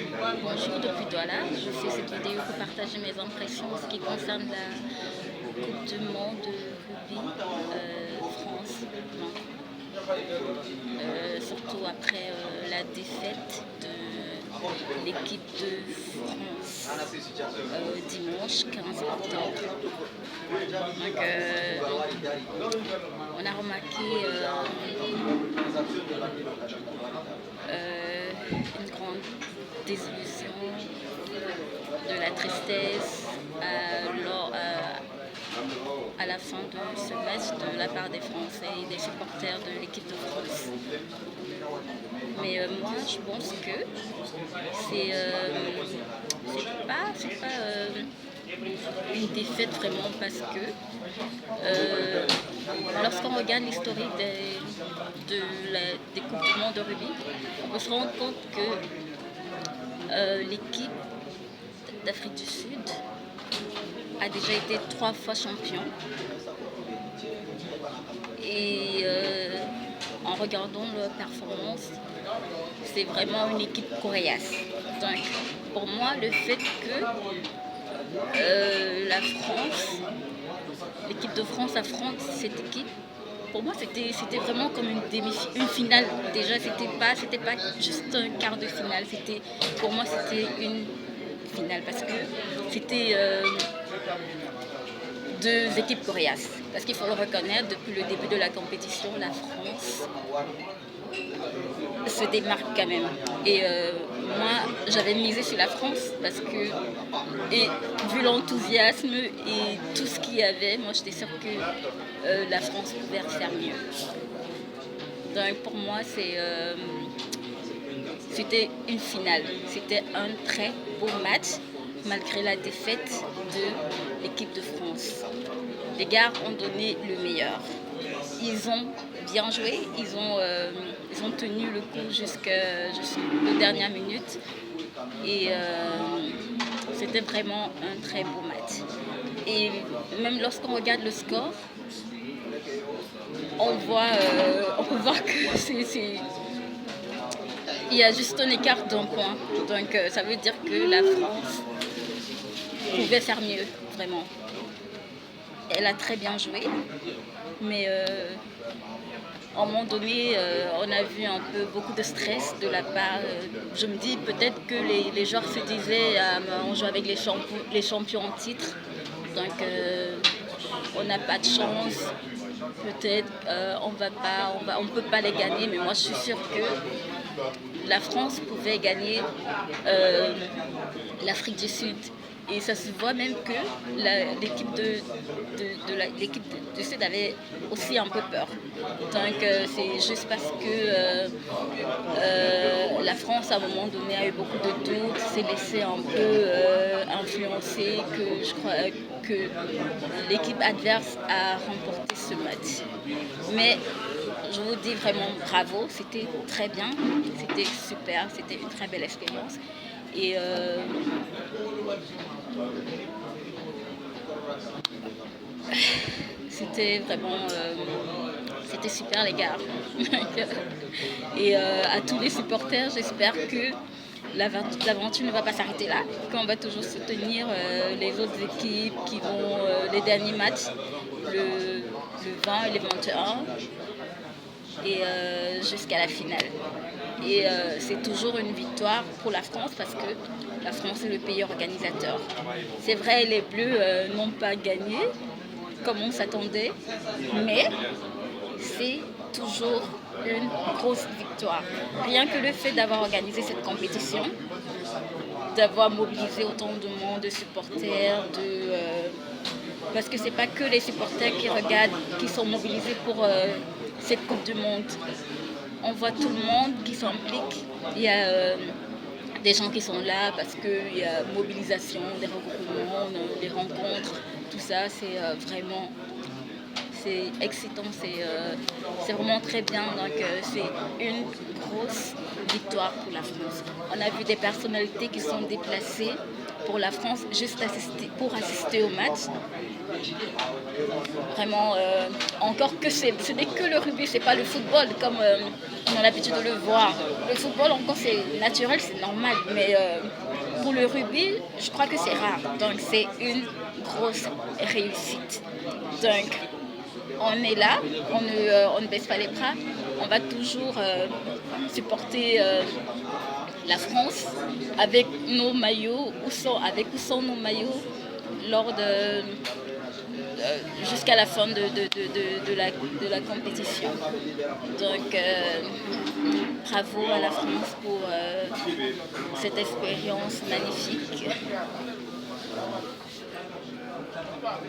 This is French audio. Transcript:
Bonjour depuis Douala, je fais cette vidéo pour partager mes impressions en ce qui concerne la Coupe du Monde de rugby France, surtout après la défaite de l'équipe de France dimanche 15 octobre. Donc, on a remarqué une grande désillusion, de la tristesse à la fin de ce match de la part des Français et des supporters de l'équipe de France. Mais moi, je pense que c'est pas une défaite vraiment parce que lorsqu'on regarde l'historique des Coupes du Monde de rugby, on se rend compte que l'équipe d'Afrique du Sud a déjà été 3 fois champion. Et en regardant leur performance, c'est vraiment une équipe coriace. Donc pour moi, le fait que l'équipe de France affronte cette équipe, pour moi c'était vraiment comme une finale. Déjà c'était pas juste un quart de finale, pour moi c'était une finale parce que c'était deux équipes coriaces. Parce qu'il faut le reconnaître, depuis le début de la compétition, la France se démarque quand même. Et moi, j'avais misé sur la France parce que, et vu l'enthousiasme et tout ce qu'il y avait, moi j'étais sûre que la France pouvait faire mieux. Donc pour moi, c'était une finale. C'était un très beau match malgré la défaite de l'équipe de France. Les gars ont donné le meilleur. Ils ont bien joué, ils ont tenu le coup jusqu'aux dernières minutes. Et c'était vraiment un très beau match. Et même lorsqu'on regarde le score, on peut voir que il y a juste un écart d'un point. Donc ça veut dire que la France pouvait faire mieux, vraiment. Elle a très bien joué, mais à un moment donné, on a vu un peu beaucoup de stress de la part. Je me dis peut-être que les joueurs se disaient on joue avec les champions en titre, donc on n'a pas de chance. Peut-être on peut pas les gagner, mais moi je suis sûre que la France pouvait gagner l'Afrique du Sud. Et ça se voit même que l'équipe du Sud avait aussi un peu peur. Donc c'est juste parce que la France à un moment donné a eu beaucoup de doutes, s'est laissé un peu influencer, que je crois que l'équipe adverse a remporté ce match. Mais je vous dis vraiment bravo, c'était très bien, c'était super, c'était une très belle expérience. Et c'était vraiment c'était super les gars. Et à tous les supporters, j'espère que l'aventure ne va pas s'arrêter là, qu'on va toujours soutenir les autres équipes qui vont les derniers matchs, le 20 et le 21 et jusqu'à la finale. Et c'est toujours une victoire pour la France parce que la France est le pays organisateur. C'est vrai, les Bleus n'ont pas gagné comme on s'attendait, mais c'est toujours une grosse victoire. Rien que le fait d'avoir organisé cette compétition, d'avoir mobilisé autant de monde, de supporters, parce que c'est pas que les supporters qui regardent, qui sont mobilisés pour cette Coupe du Monde. On voit tout le monde qui s'implique. Il y a des gens qui sont là parce qu'il y a mobilisation, des regroupements, des rencontres, tout ça, c'est vraiment excitant, c'est vraiment très bien. Donc c'est une grosse victoire pour la France. On a vu des personnalités qui sont déplacées pour la France juste pour assister au match. Vraiment, encore que ce n'est que le rugby, c'est pas le football comme on a l'habitude de le voir. Le football, encore, c'est naturel, c'est normal, mais pour le rugby, je crois que c'est rare. Donc, c'est une grosse réussite. Donc, on est là, on ne baisse pas les bras, on va toujours supporter la France avec nos maillots, avec ou sans nos maillots, jusqu'à la fin de la compétition. Donc, bravo à la France pour cette expérience magnifique.